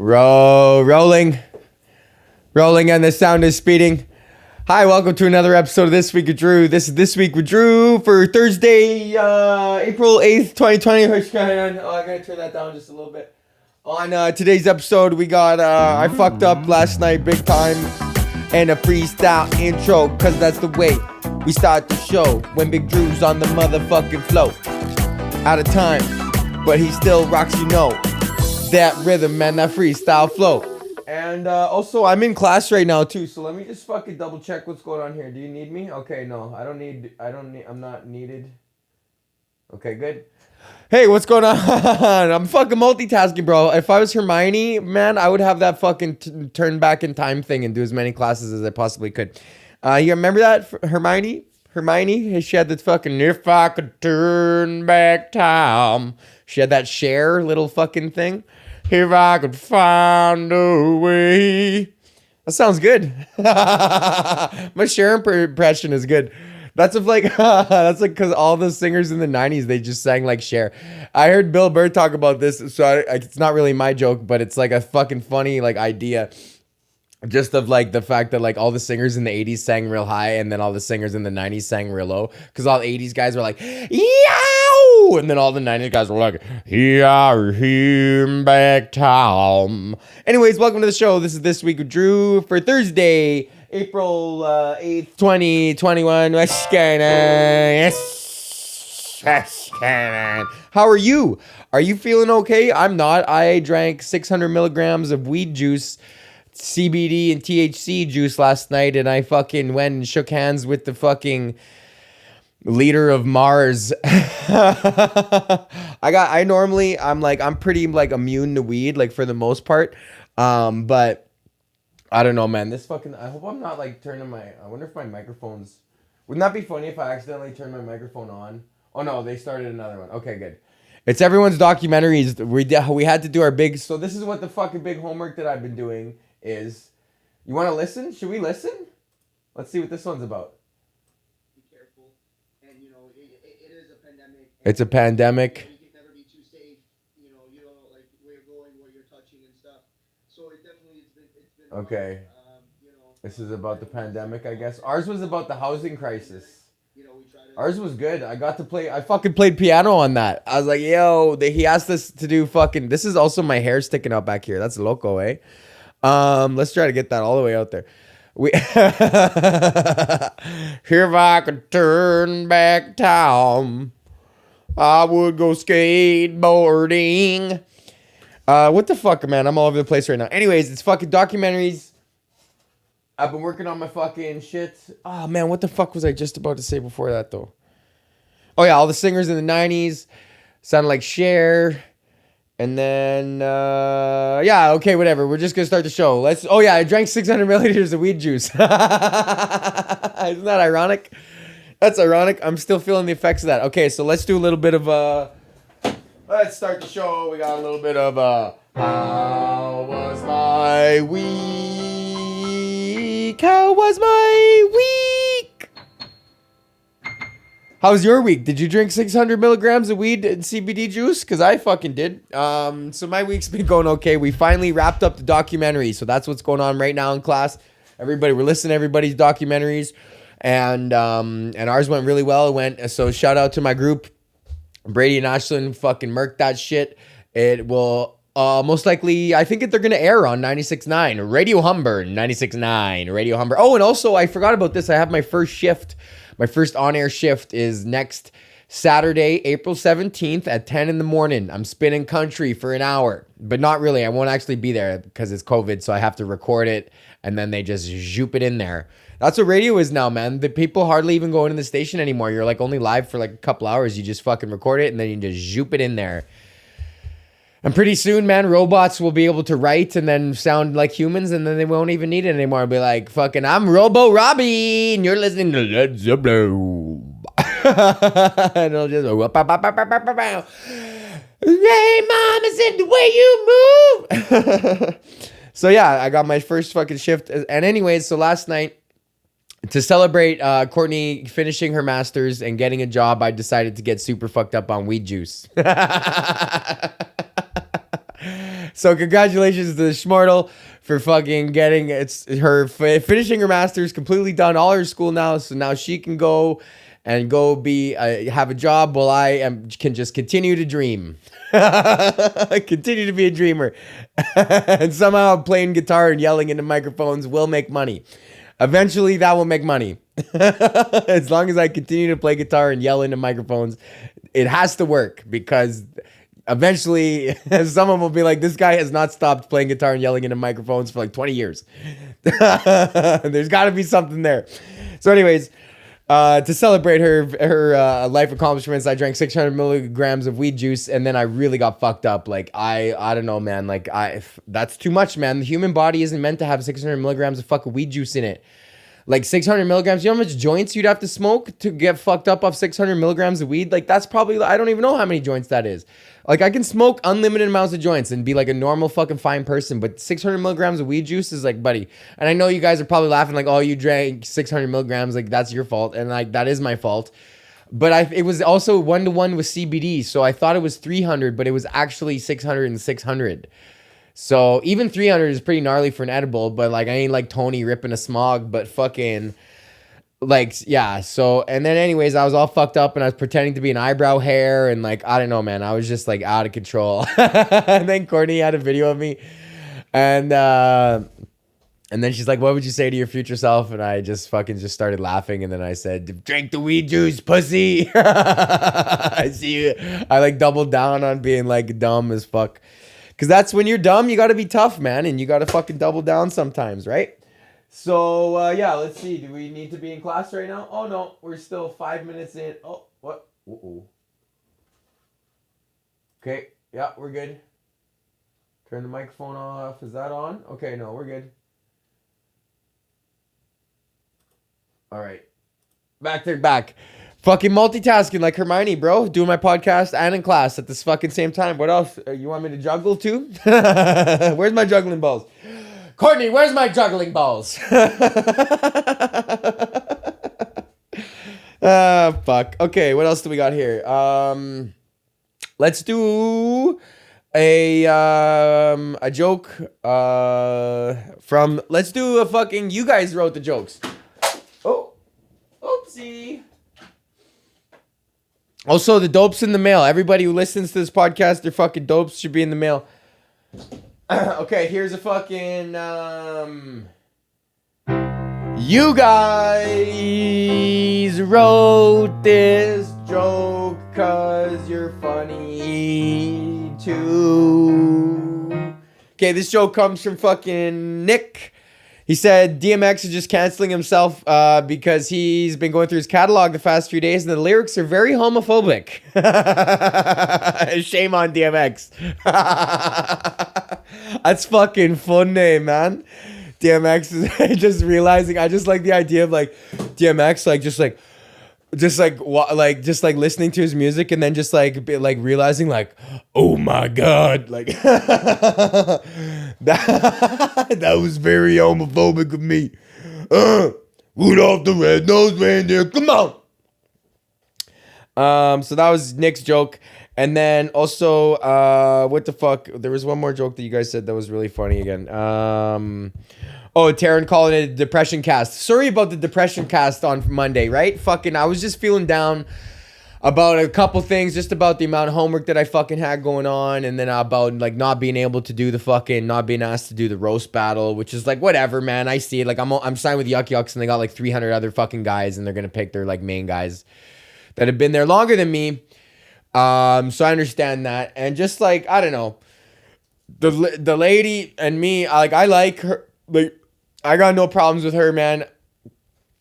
Rolling, and the sound is speeding. Hi, welcome to another episode of This Week with Drew. This is This Week with Drew for Thursday, April 8th, 2020. I'm gonna turn that down just a little bit. On today's episode, we got, I fucked up last night big time, and a freestyle intro, cause that's the way we start the show, when Big Drew's on the motherfucking flow. Out of time, but he still rocks, you know. That rhythm, man, that freestyle flow. And also, I'm in class right now too, so let me just fucking double check what's going on here. Do you need me? Okay, no, I'm not needed. Okay, good. Hey, what's going on? I'm fucking multitasking, bro. If I was Hermione, man, I would have that fucking turn back in time thing and do as many classes as I possibly could. You remember that, Hermione? Hermione, she had the fucking, if I could turn back time. She had that Cher little fucking thing. If I could find a way. That sounds good. My Cher impression is good. That's that's like because all the singers in the 90s, they just sang like Cher. I heard Bill Burr talk about this, so it's not really my joke, but it's like a fucking funny like idea. Just of like the fact that like all the singers in the 80s sang real high and then all the singers in the 90s sang real low. Because all the 80s guys were like, yow! And then all the 90s guys were like, him back Tom. Anyways, welcome to the show. This is This Week with Drew for Thursday, April 8th, 2021. How are you? Are you feeling okay? I'm not. I drank 600 milligrams of weed juice, CBD and THC juice last night, and I fucking went and shook hands with the fucking leader of Mars. I'm pretty like immune to weed, like for the most part. But I don't know, man. I hope I'm not like I wonder if my microphone's, wouldn't that be funny if I accidentally turned my microphone on? Oh no, they started another one. Okay, good. It's everyone's documentaries. We had to do our big, so this is what the fucking big homework that I've been doing is. You want to listen? Should we listen? Let's see what this one's about. Be careful. And, it is a pandemic. It's a pandemic. You can never be too safe. You don't know, like, where you're going, what you're touching and stuff. So it definitely, it's been Okay. This is about the pandemic, I guess. Ours was about the housing crisis. Ours was good. I fucking played piano on that. I was like, yo, he asked us to do fucking, this is also my hair sticking out back here. That's loco, eh? Let's try to get that all the way out there. If I could turn back time, I would go skateboarding. What the fuck, man? I'm all over the place right now. Anyways, it's fucking documentaries. I've been working on my fucking shit. Oh, man, what the fuck was I just about to say before that, though? Oh, yeah, all the singers in the 90s sounded like Cher. And then, yeah, okay, whatever. We're just going to start the show. I drank 600 milliliters of weed juice. Isn't that ironic? That's ironic. I'm still feeling the effects of that. Okay, so let's do a little bit of, let's start the show. We got a little bit of, how was my week? How was my week? How was your week? Did you drink 600 milligrams of weed and CBD juice? Because I fucking did. So my week's been going okay. We finally wrapped up the documentary. So that's what's going on right now in class. We're listening to everybody's documentaries. And ours went really well. So shout out to my group. Brady and Ashlyn fucking murked that shit. It will most likely, I think they're going to air on 96.9. Radio Humber, 96.9. Radio Humber. Oh, and also, I forgot about this. I have my first shift. My first on-air shift is next Saturday, April 17th at 10 in the morning. I'm spinning country for an hour. But not really. I won't actually be there because it's COVID, so I have to record it, and then they just zoop it in there. That's what radio is now, man. The people hardly even go into the station anymore. You're like only live for like a couple hours. You just fucking record it, and then you just zoop it in there. And pretty soon, man, robots will be able to write and then sound like humans, and then they won't even need it anymore. It'll be like, fucking, I'm Robo Robbie, and you're listening to Led Zeppelin. And it'll just, hey, mom, is it the way you move? So, yeah, I got my first fucking shift. And anyways, so last night, to celebrate Courtney finishing her master's and getting a job, I decided to get super fucked up on weed juice. So congratulations to the Schmortle for fucking getting finishing her master's, completely done all her school now. So now she can go be have a job while can just continue to dream, continue to be a dreamer, and somehow playing guitar and yelling into microphones will make money. Eventually, that will make money. As long as I continue to play guitar and yell into microphones, it has to work, because eventually someone will be like, this guy has not stopped playing guitar and yelling into microphones for like 20 years. There's got to be something there. So anyways, to celebrate her life accomplishments, I drank 600 milligrams of weed juice, and then I really got fucked up. Like, I don't know, man. Like, that's too much, man. The human body isn't meant to have 600 milligrams of fucking weed juice in it. Like 600 milligrams, you know how much joints you'd have to smoke to get fucked up off 600 milligrams of weed? Like, that's probably, I don't even know how many joints that is. Like, I can smoke unlimited amounts of joints and be like a normal fucking fine person, but 600 milligrams of weed juice is like, buddy. And I know you guys are probably laughing like, oh, you drank 600 milligrams, like that's your fault. And like, that is my fault. But it was also 1-to-1 with CBD. So I thought it was 300, but it was actually 600 and 600. So even 300 is pretty gnarly for an edible, but like I ain't like Tony ripping a smog, but fucking like, yeah. So, and then anyways, I was all fucked up and I was pretending to be an eyebrow hair and like, I don't know, man. I was just like out of control. And then Courtney had a video of me and then she's like, what would you say to your future self? And I just started laughing. And then I said, drink the weed juice, pussy. I see you. I like doubled down on being like dumb as fuck. Because that's when you're dumb, you got to be tough, man. And you got to fucking double down sometimes, right? So, yeah, let's see. Do we need to be in class right now? Oh, no. We're still 5 minutes in. Oh, what? Uh-oh. Okay. Yeah, we're good. Turn the microphone off. Is that on? Okay, no, we're good. All right. Back. Fucking multitasking like Hermione, bro. Doing my podcast and in class at this fucking same time. What else? You want me to juggle too? Where's my juggling balls? Courtney, where's my juggling balls? Fuck. Okay, what else do we got here? Let's do a joke let's do a fucking, you guys wrote the jokes. Oh, oopsie. Also, the dope's in the mail. Everybody who listens to this podcast, their fucking dopes should be in the mail. Okay, here's a fucking, you guys wrote this joke 'cause you're funny too. Okay, this joke comes from fucking Nick. He said DMX is just canceling himself because he's been going through his catalog the past few days and the lyrics are very homophobic. Shame on DMX. That's fucking funny, man. DMX is just realizing, I just like the idea of like DMX just listening to his music and then just like realizing like, oh my god, like that was very homophobic of me. Rudolph the Red-Nosed Reindeer, come on. So that was Nick's joke. And then also, what the fuck? There was one more joke that you guys said that was really funny again. Oh, Taryn calling it a depression cast. Sorry about the depression cast on Monday, right? Fucking, I was just feeling down about a couple things, just about the amount of homework that I fucking had going on, and then about like not being able to do not being asked to do the roast battle, which is like whatever, man. I see it. Like I'm signed with Yuck Yucks, and they got like 300 other fucking guys, and they're gonna pick their like main guys that have been there longer than me. So I understand that, and just like I don't know, the lady and me, I like her. Like I got no problems with her, man.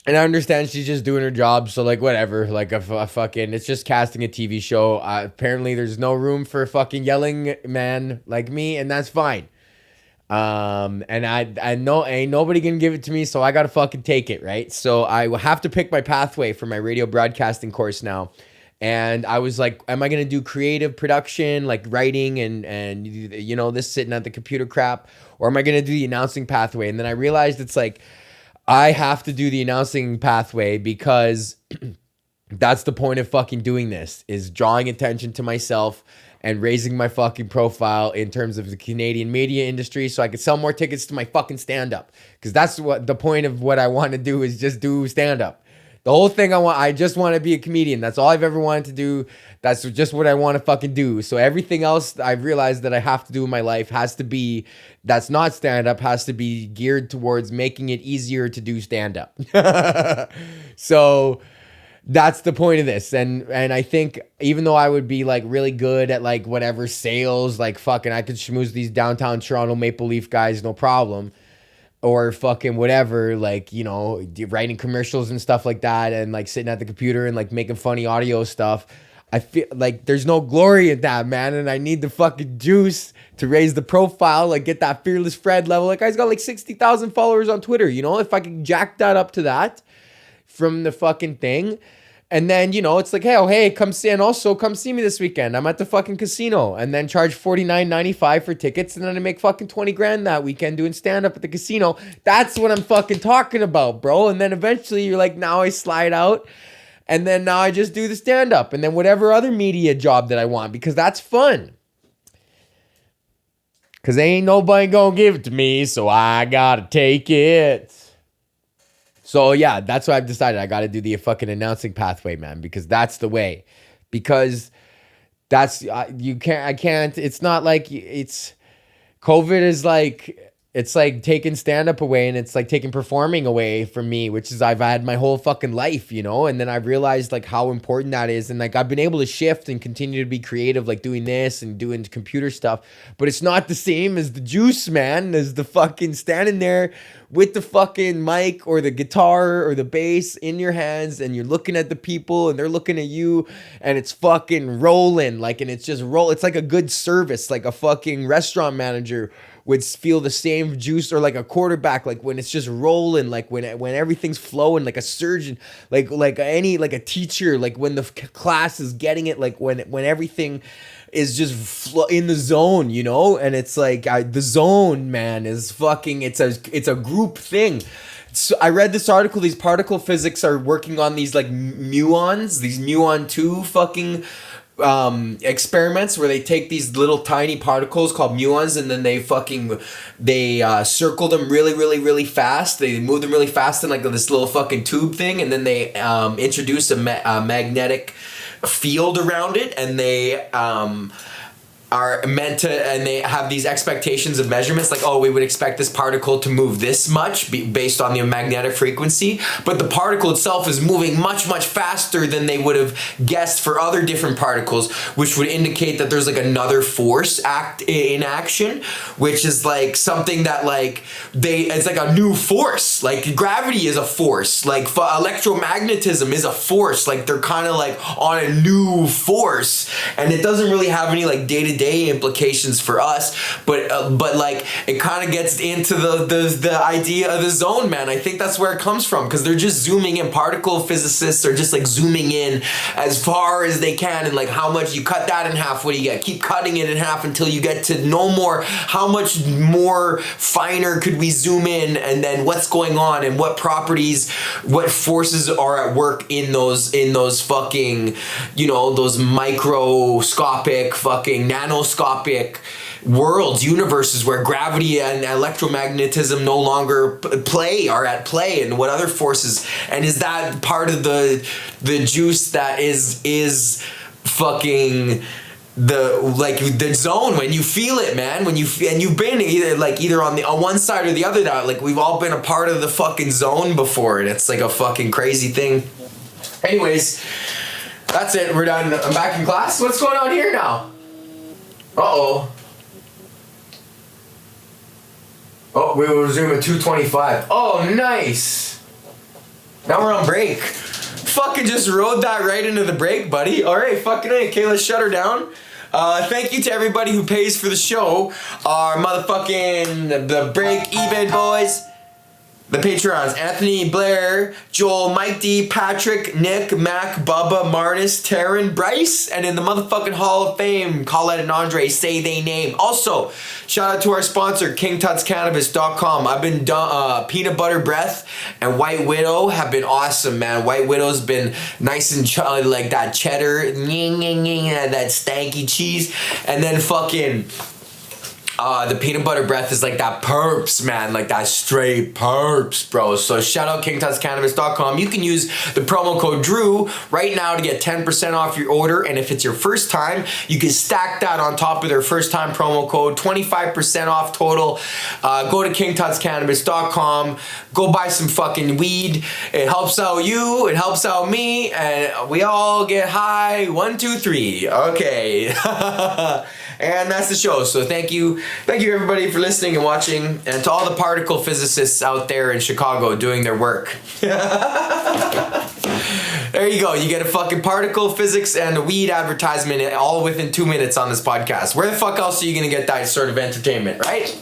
And I understand she's just doing her job, so like whatever. Like a fucking, it's just casting a TV show. Apparently, there's no room for a fucking yelling man like me, and that's fine. And I know ain't nobody can give it to me, so I gotta fucking take it, right? So I will have to pick my pathway for my radio broadcasting course now. And I was like, am I gonna do creative production, like writing and you know, this sitting at the computer crap, or am I gonna do the announcing pathway? And then I realized it's like I have to do the announcing pathway because That's the point of fucking doing this, is drawing attention to myself and raising my fucking profile in terms of the Canadian media industry so I could sell more tickets to my fucking stand-up. Because that's what the point of what I want to do, is just do stand-up. The whole thing I just want to be a comedian. That's all I've ever wanted to do. That's just what I want to fucking do. So everything else I've realized that I have to do in my life that's not stand-up, has to be geared towards making it easier to do stand-up. So that's the point of this. And I think even though I would be like really good at like whatever sales, like fucking I could schmooze these downtown Toronto Maple Leaf guys, no problem. Or fucking whatever, like, you know, writing commercials and stuff like that, and like sitting at the computer and like making funny audio stuff. I feel like there's no glory in that, man. And I need the fucking juice to raise the profile, like get that Fearless Fred level. Like, guy's got like 60,000 followers on Twitter, you know? If I could jack that up to that from the fucking thing. And then, you know, it's like, hey, come see me this weekend. I'm at the fucking casino. And then charge $49.95 for tickets. And then I make fucking 20 grand that weekend doing stand-up at the casino. That's what I'm fucking talking about, bro. And then eventually you're like, now I slide out. And then now I just do the stand-up. And then whatever other media job that I want. Because that's fun. Because ain't nobody gonna give it to me. So I gotta take it. So yeah, that's what I've decided. I got to do the fucking announcing pathway, man, because that's the way. Because that's I can't. It's not like COVID is like, it's like taking stand-up away, and it's like taking performing away from me, which is I've had my whole fucking life, you know? And then I've realized like how important that is. And like I've been able to shift and continue to be creative, like doing this and doing computer stuff. But it's not the same as the juice, man, as the fucking standing there with the fucking mic or the guitar or the bass in your hands, and you're looking at the people and they're looking at you, and it's fucking rolling. Like, and it's just it's like a good service, like a fucking restaurant manager would feel the same juice, or like a quarterback, like when it's just rolling, like when everything's flowing, like a surgeon, like a teacher, like when the class is getting it, like when everything is just in the zone, you know? And it's like the zone, man, is fucking, it's a group thing. So I read this article, these particle physics are working on these like muons, these muon 2 fucking experiments where they take these little tiny particles called muons, and then they circle them really, really, really fast. They move them really fast in like this little fucking tube thing, and then they introduce a magnetic field around it, and they are meant to, and they have these expectations of measurements, like, oh, we would expect this particle to move this much based on the magnetic frequency, but the particle itself is moving much, much faster than they would have guessed for other different particles, which would indicate that there's like another force in action, which is like something that like it's like a new force. Like gravity is a force, like electromagnetism is a force, like they're kind of like on a new force, and it doesn't really have any like day-to-day implications for us, but like it kind of gets into the idea of the zone, man. I think that's where it comes from, because they're just zooming in. Particle physicists are just like zooming in as far as they can, and like how much you cut that in half, what do you get? Keep cutting it in half until you get to no more. How much more finer could we zoom in, and then what's going on, and what properties, what forces are at work in those fucking, you know, those microscopic fucking nanoscopic worlds, universes where gravity and electromagnetism no longer are at play, and what other forces, and is that part of the juice that is fucking the zone, when you feel it, man, and you've been either on one side or the other, like we've all been a part of the fucking zone before, and it's like a fucking crazy thing. Anyways, that's it, we're done. I'm back in class. What's going on here now? Oh, we will resume at 2:25. Oh, nice. Now we're on break. Fucking just rode that right into the break, buddy. All right, fucking A. Okay, let's shut her down. Thank you to everybody who pays for the show. Our motherfucking the break even boys. The Patreons: Anthony, Blair, Joel, Mike D, Patrick, Nick, Mac, Bubba, Marnus, Taryn, Bryce, and in the motherfucking Hall of Fame, Colette and Andre, say they name. Also, shout out to our sponsor, KingTutsCannabis.com. I've been Peanut Butter Breath and White Widow have been awesome, man. White Widow's been nice and like that cheddar, that stanky cheese, and then fucking the Peanut Butter Breath is like that perps, man. Like that straight perps, bro. So shout out KingTutsCannabis.com. You can use the promo code Drew right now to get 10% off your order. And if it's your first time, you can stack that on top of their first time promo code. 25% off total. Go to KingTutsCannabis.com. Go buy some fucking weed. It helps out you. It helps out me. And we all get high. 1, 2, 3. Okay. And that's the show. So thank you everybody for listening and watching, and to all the particle physicists out there in Chicago doing their work. There you go. You get a fucking particle physics and a weed advertisement all within 2 minutes on this podcast. Where the fuck else are you gonna get that sort of entertainment, right?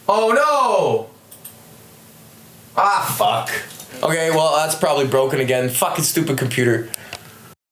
Oh no! Ah, fuck. Okay, well, that's probably broken again. Fucking stupid computer.